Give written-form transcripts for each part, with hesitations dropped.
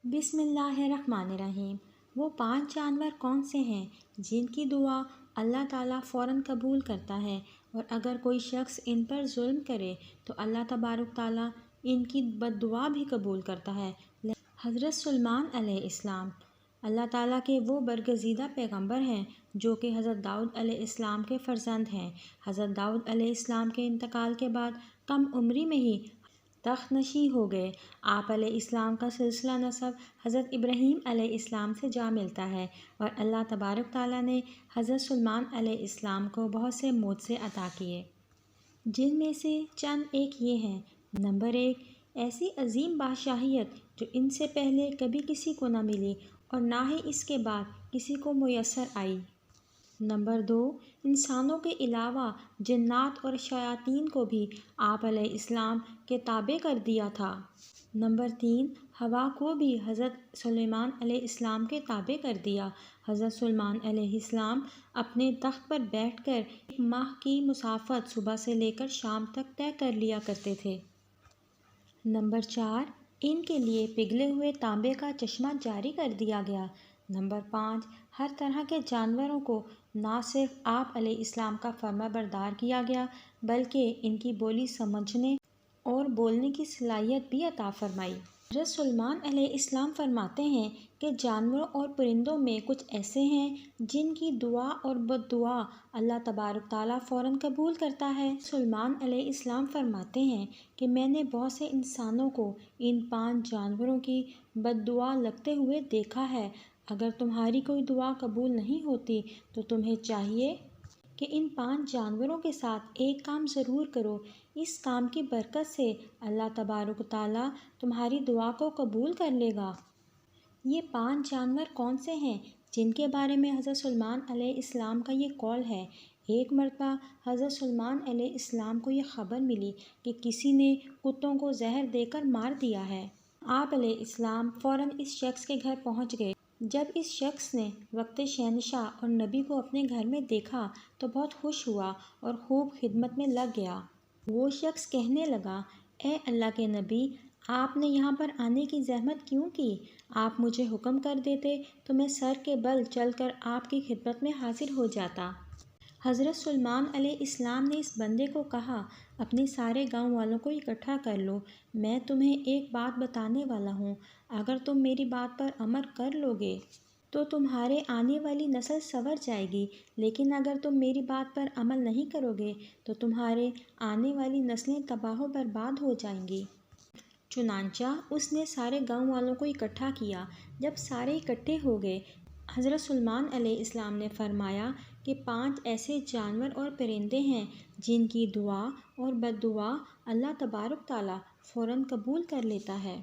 بسم اللہ الرحمن الرحیم۔ وہ 5 جانور کون سے ہیں جن کی دعا اللہ تعالیٰ فوراً قبول کرتا ہے، اور اگر کوئی شخص ان پر ظلم کرے تو اللہ تبارک تعالیٰ ان کی بد دعا بھی قبول کرتا ہے۔ حضرت سلیمان علیہ السلام اللہ تعالیٰ کے وہ برگزیدہ پیغمبر ہیں جو کہ حضرت داؤد علیہ السلام کے فرزند ہیں۔ حضرت داؤد علیہ السلام کے انتقال کے بعد کم عمری میں ہی تخت نشین ہو گئے۔ آپ علیہ السلام کا سلسلہ نسب حضرت ابراہیم علیہ السلام سے جا ملتا ہے، اور اللہ تبارک تعالیٰ نے حضرت سلیمان علیہ السلام کو بہت سے معجزے عطا کیے، جن میں سے چند ایک یہ ہیں۔ نمبر 1، ایسی عظیم بادشاہیت جو ان سے پہلے کبھی کسی کو نہ ملی اور نہ ہی اس کے بعد کسی کو میسر آئی۔ نمبر 2، انسانوں کے علاوہ جنات اور شیاطین کو بھی آپ علیہ السلام کے تابع کر دیا تھا۔ نمبر 3، ہوا کو بھی حضرت سلیمان علیہ السلام کے تابع کر دیا۔ حضرت سلیمان علیہ السلام اپنے تخت پر بیٹھ کر 1 ماہ کی مسافت صبح سے لے کر شام تک طے کر لیا کرتے تھے۔ نمبر 4، ان کے لیے پگھلے ہوئے تانبے کا چشمہ جاری کر دیا گیا۔ نمبر 5، ہر طرح کے جانوروں کو نہ صرف آپ علیہ السلام کا فرما بردار کیا گیا بلکہ ان کی بولی سمجھنے اور بولنے کی صلاحیت بھی عطا فرمائی۔ حضرت سلیمان علیہ السلام فرماتے ہیں کہ جانوروں اور پرندوں میں کچھ ایسے ہیں جن کی دعا اور بد دعا اللہ تبارک تعالیٰ فوراً قبول کرتا ہے۔ سلیمان علیہ السلام فرماتے ہیں کہ میں نے بہت سے انسانوں کو ان 5 جانوروں کی بد دعا لگتے ہوئے دیکھا ہے۔ اگر تمہاری کوئی دعا قبول نہیں ہوتی تو تمہیں چاہیے کہ ان 5 جانوروں کے ساتھ ایک کام ضرور کرو۔ اس کام کی برکت سے اللہ تبارک تعالیٰ تمہاری دعا کو قبول کر لے گا۔ یہ 5 جانور کون سے ہیں جن کے بارے میں حضرت سلیمان علیہ السلام کا یہ قول ہے؟ ایک مرتبہ حضرت سلیمان علیہ السلام کو یہ خبر ملی کہ کسی نے کتوں کو زہر دے کر مار دیا ہے۔ آپ علیہ السلام فوراً اس شخص کے گھر پہنچ گئے۔ جب اس شخص نے وقت شہنشاہ اور نبی کو اپنے گھر میں دیکھا تو بہت خوش ہوا اور خوب خدمت میں لگ گیا۔ وہ شخص کہنے لگا، اے اللہ کے نبی، آپ نے یہاں پر آنے کی زحمت کیوں کی؟ آپ مجھے حکم کر دیتے تو میں سر کے بل چل کر آپ کی خدمت میں حاضر ہو جاتا۔ حضرت سلیمان علیہ السلام نے اس بندے کو کہا، اپنے سارے گاؤں والوں کو اکٹھا کر لو، میں تمہیں ایک بات بتانے والا ہوں۔ اگر تم میری بات پر عمل کر لو گے تو تمہارے آنے والی نسل سنور جائے گی، لیکن اگر تم میری بات پر عمل نہیں کرو گے تو تمہارے آنے والی نسلیں تباہ و برباد ہو جائیں گی۔ چنانچہ اس نے سارے گاؤں والوں کو اکٹھا کیا۔ جب سارے اکٹھے ہو گئے، حضرت سلیمان علیہ السلام نے فرمایا کہ 5 ایسے جانور اور پرندے ہیں جن کی دعا اور بد دعا اللہ تبارک تعالیٰ فوراً قبول کر لیتا ہے۔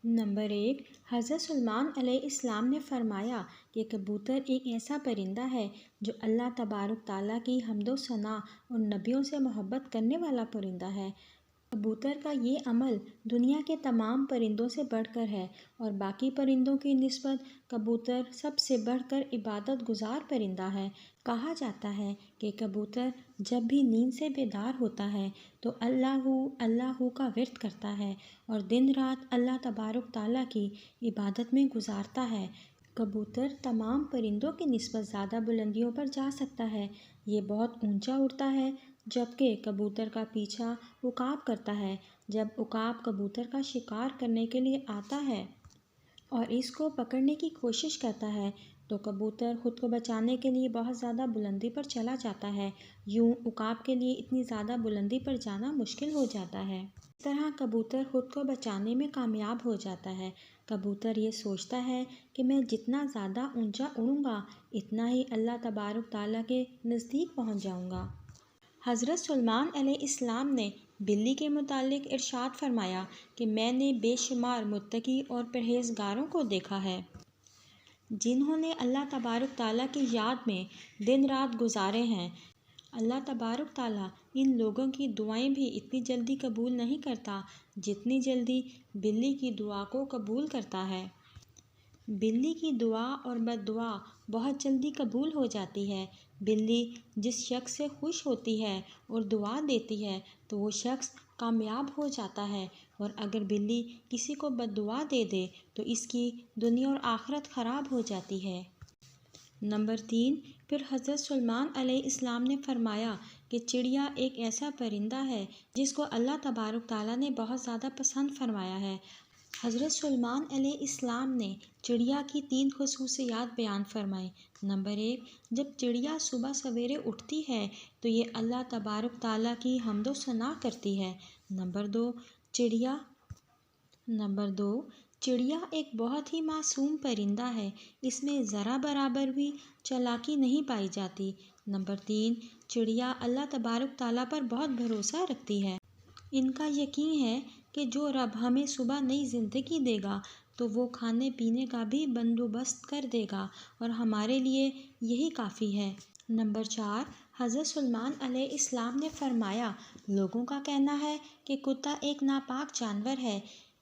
نمبر 1، حضرت سلیمان علیہ السلام نے فرمایا کہ کبوتر ایک ایسا پرندہ ہے جو اللہ تبارک تعالیٰ کی حمد و ثنا اور نبیوں سے محبت کرنے والا پرندہ ہے۔ کبوتر کا یہ عمل دنیا کے تمام پرندوں سے بڑھ کر ہے، اور باقی پرندوں کی نسبت کبوتر سب سے بڑھ کر عبادت گزار پرندہ ہے۔ کہا جاتا ہے کہ کبوتر جب بھی نیند سے بیدار ہوتا ہے تو اللہ اللہ کا ورد کرتا ہے اور دن رات اللہ تبارک تعالیٰ کی عبادت میں گزارتا ہے۔ کبوتر تمام پرندوں کی نسبت زیادہ بلندیوں پر جا سکتا ہے۔ یہ بہت اونچا اڑتا ہے، جبکہ کبوتر کا پیچھا عقاب کرتا ہے۔ جب عقاب کبوتر کا شکار کرنے کے لیے آتا ہے اور اس کو پکڑنے کی کوشش کرتا ہے تو کبوتر خود کو بچانے کے لیے بہت زیادہ بلندی پر چلا جاتا ہے۔ یوں عقاب کے لیے اتنی زیادہ بلندی پر جانا مشکل ہو جاتا ہے۔ اس طرح کبوتر خود کو بچانے میں کامیاب ہو جاتا ہے۔ کبوتر یہ سوچتا ہے کہ میں جتنا زیادہ اونچا اڑوں گا اتنا ہی اللہ تبارک تعالیٰ کے نزدیک پہنچ جاؤں گا۔ حضرت سلیمان علیہ السلام نے بلی کے متعلق ارشاد فرمایا کہ میں نے بے شمار متقی اور پرہیزگاروں کو دیکھا ہے جنہوں نے اللہ تبارک تعالیٰ کی یاد میں دن رات گزارے ہیں۔ اللہ تبارک تعالیٰ ان لوگوں کی دعائیں بھی اتنی جلدی قبول نہیں کرتا جتنی جلدی بلی کی دعا کو قبول کرتا ہے۔ بلی کی دعا اور بد دعا بہت جلدی قبول ہو جاتی ہے۔ بلی جس شخص سے خوش ہوتی ہے اور دعا دیتی ہے تو وہ شخص کامیاب ہو جاتا ہے اور اگر بلی کسی کو بد دعا دے دے تو اس کی دنیا اور آخرت خراب ہو جاتی ہے۔ نمبر 3، پھر حضرت سلیمان علیہ السلام نے فرمایا کہ چڑیا ایک ایسا پرندہ ہے جس کو اللہ تبارک تعالیٰ نے بہت زیادہ پسند فرمایا ہے۔ حضرت سلیمان علیہ السلام نے چڑیا کی 3 خصوصیات بیان فرمائی۔ نمبر 1، جب چڑیا صبح سویرے اٹھتی ہے تو یہ اللہ تبارک تعالیٰ کی حمد و ثنا کرتی ہے۔ نمبر 2، چڑیا ایک بہت ہی معصوم پرندہ ہے، اس میں ذرا برابر بھی چالاکی نہیں پائی جاتی۔ نمبر 3، چڑیا اللہ تبارک تعالیٰ پر بہت بھروسہ رکھتی ہے۔ ان کا یقین ہے کہ جو رب ہمیں صبح نئی زندگی دے گا تو وہ کھانے پینے کا بھی بندوبست کر دے گا اور ہمارے لیے یہی کافی ہے۔ نمبر 4، حضرت سلیمان علیہ السلام نے فرمایا، لوگوں کا کہنا ہے کہ کتا ایک ناپاک جانور ہے،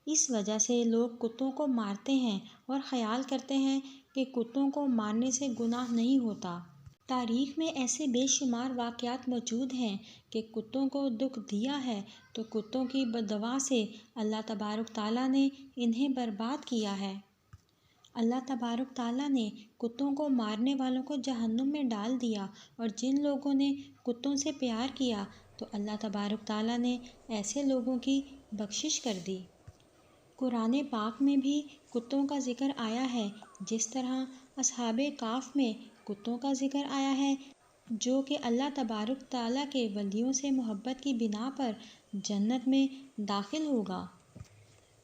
اس وجہ سے لوگ کتوں کو مارتے ہیں اور خیال کرتے ہیں کہ کتوں کو مارنے سے گناہ نہیں ہوتا۔ تاریخ میں ایسے بے شمار واقعات موجود ہیں کہ کتوں کو دکھ دیا ہے تو کتوں کی بد دعا سے اللہ تبارک تعالیٰ نے انہیں برباد کیا ہے۔ اللہ تبارک تعالیٰ نے کتوں کو مارنے والوں کو جہنم میں ڈال دیا، اور جن لوگوں نے کتوں سے پیار کیا تو اللہ تبارک تعالیٰ نے ایسے لوگوں کی بخشش کر دی۔ قرآن پاک میں بھی کتوں کا ذکر آیا ہے، جس طرح اصحاب کہف میں کتوں کا ذکر آیا ہے جو کہ اللہ تبارک تعالیٰ کے ولیوں سے محبت کی بنا پر جنت میں داخل ہوگا۔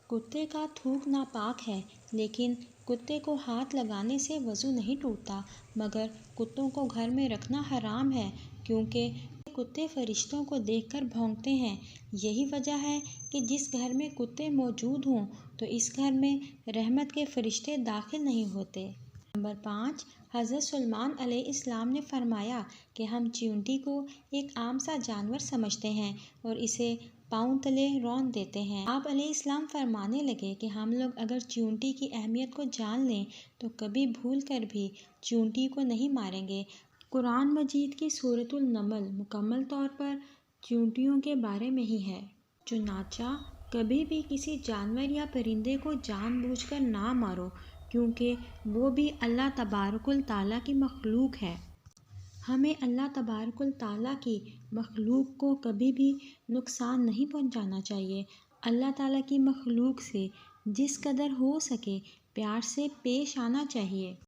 کتے کا تھوک ناپاک ہے، لیکن کتے کو ہاتھ لگانے سے وضو نہیں ٹوٹتا، مگر کتوں کو گھر میں رکھنا حرام ہے کیونکہ کتے فرشتوں کو دیکھ کر بھونکتے ہیں۔ یہی وجہ ہے کہ جس گھر میں کتے موجود ہوں تو اس گھر میں رحمت کے فرشتے داخل نہیں ہوتے۔ نمبر 5، حضرت سلیمان علیہ السلام نے فرمایا کہ ہم چیونٹی کو ایک عام سا جانور سمجھتے ہیں اور اسے پاؤں تلے رون دیتے ہیں۔ آپ علیہ السلام فرمانے لگے کہ ہم لوگ اگر چیونٹی کی اہمیت کو جان لیں تو کبھی بھول کر بھی چیونٹی کو نہیں ماریں گے۔ قرآن مجید کی سورۃ النمل مکمل طور پر چیونٹیوں کے بارے میں ہی ہے۔ چنانچہ کبھی بھی کسی جانور یا پرندے کو جان بوجھ کر نہ مارو، کیونکہ وہ بھی اللہ تبارک تعالیٰ کی مخلوق ہے۔ ہمیں اللہ تبارک تعالیٰ کی مخلوق کو کبھی بھی نقصان نہیں پہنچانا چاہیے۔ اللہ تعالیٰ کی مخلوق سے جس قدر ہو سکے پیار سے پیش آنا چاہیے۔